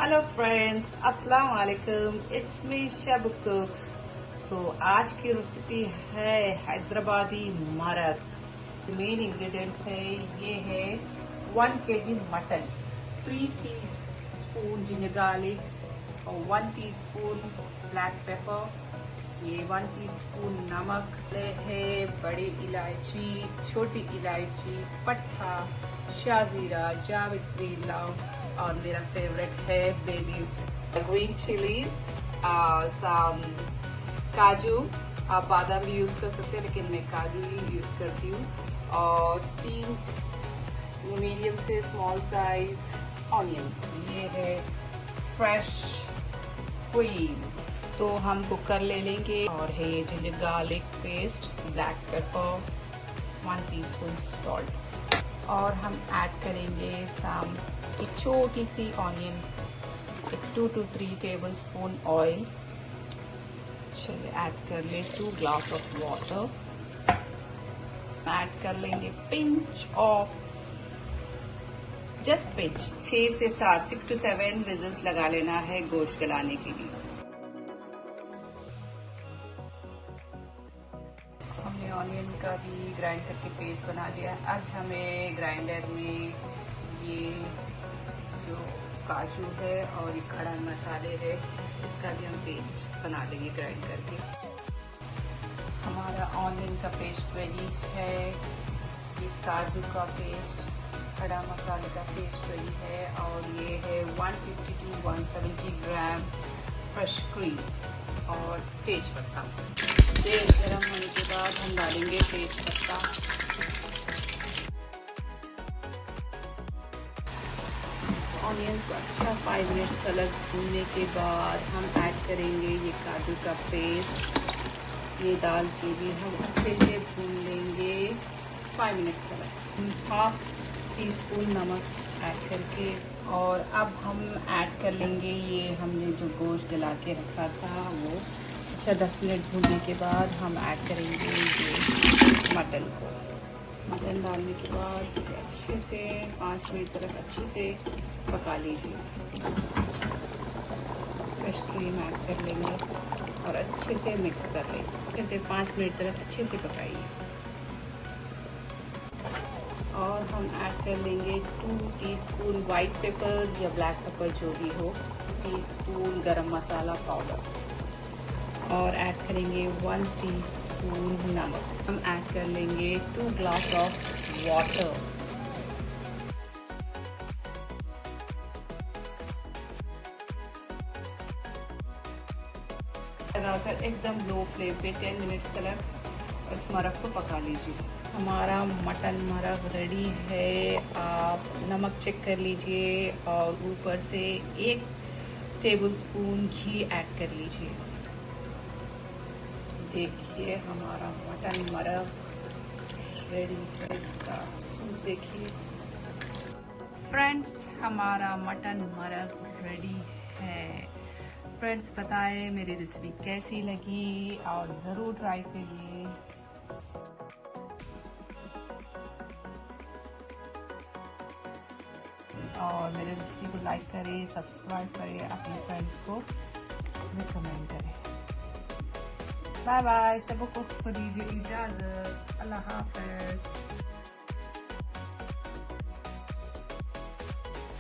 Hello friends, अस्सलाम वालेकुम। It's me शब कुक्स। आज की रेसिपी है हैदराबादी मरग। मेन इंग्रेडिएंट्स है, ये है 1 kg mutton, 3 teaspoon ginger garlic और 1 टीस्पून ब्लैक पेपर, ये 1 टीस्पून नमक है, बड़ी इलायची, छोटी इलायची, पट्टा, शाजीरा, जावित्री, लौंग और मेरा फेवरेट है बेलीज, ग्रीन चिलीज, सम काजू। आप बादाम भी यूज कर सकते हैं, लेकिन मैं काजू ही यूज करती हूँ। और 3 मीडियम से स्मॉल साइज ऑनियन। ये है फ्रेश क्रीम। तो हम कुकर ले लेंगे। और है ये ginger garlic paste, black pepper, 1 teaspoon salt. और हम ऐड करेंगे एक छोटी सी onion, 2 to 3 tablespoon oil. चलिए ऐड कर ले 2 ग्लास ऑफ वाटर। ऐड कर लेंगे पिंच ऑफ, जस्ट पिंच, 6 से 7, 6 to 7 विजिल्स लगा लेना है गोश्त गलाने के लिए। हमने ऑनियन का भी ग्राइंड करके पेस्ट बना लिया। अब हमें ग्राइंडर में ये जो काजू है और ये खड़ा मसाले है, इसका भी हम पेस्ट बना लेंगे ग्राइंड करके। हमारा ऑनियन का पेस्ट रेडी है, ये काजू का पेस्ट, खड़ा मसाले का पेस्ट रेडी है। और ये है 150 to 170 ग्राम फ्रेश क्रीम और तेज पत्ता। तेल गरम होने के बाद हम डालेंगे तेज पत्ता। ऑनियंस को अच्छा 5 मिनट्स अलग भूनने के बाद हम ऐड करेंगे ये काजू का पेस्ट। ये डाल के भी हम अच्छे से भून लेंगे 5 मिनट्स अलग। 1/2 टीस्पून नमक ऐड करके, और अब हम ऐड कर लेंगे ये हमने जो गोश्त गला के रखा था वो। अच्छा 10 मिनट भूनने के बाद हम ऐड करेंगे ये मटन को। मटन डालने के बाद इसे अच्छे से 5 मिनट तक अच्छे से पका लीजिए। फ्रेश क्रीम ऐड कर लेंगे और अच्छे से मिक्स कर लेंगे। इसे 5 मिनट तक अच्छे से पकाइए। और हम ऐड कर लेंगे 2 टीस्पून वाइट पेपर या ब्लैक पेपर जो भी हो, 2 टीस्पून गरम मसाला पाउडर, और ऐड करेंगे 1 टीस्पून नमक। हम ऐड कर लेंगे 2 ग्लास ऑफ वाटर। लगाकर एकदम लो फ्लेम पे 10 मिनट्स तक इस मरग को पका लीजिए। हमारा मटन मरग रेडी है। आप नमक चेक कर लीजिए और ऊपर से 1 टेबल स्पून घी ऐड कर लीजिए। देखिए हमारा मटन मरग रेडी है। इसका सूप देखिए फ्रेंड्स, हमारा मटन मरग रेडी है। फ्रेंड्स बताएं मेरी रेसिपी कैसी लगी और ज़रूर ट्राई करिए। और मेरे रेसिपी को लाइक करें, सब्सक्राइब करें, अपने फ्रेंड्स को रिकमेंड करें। Bye bye. सबको दीजिए इजाज़त। अल्लाह हाफ़िज़।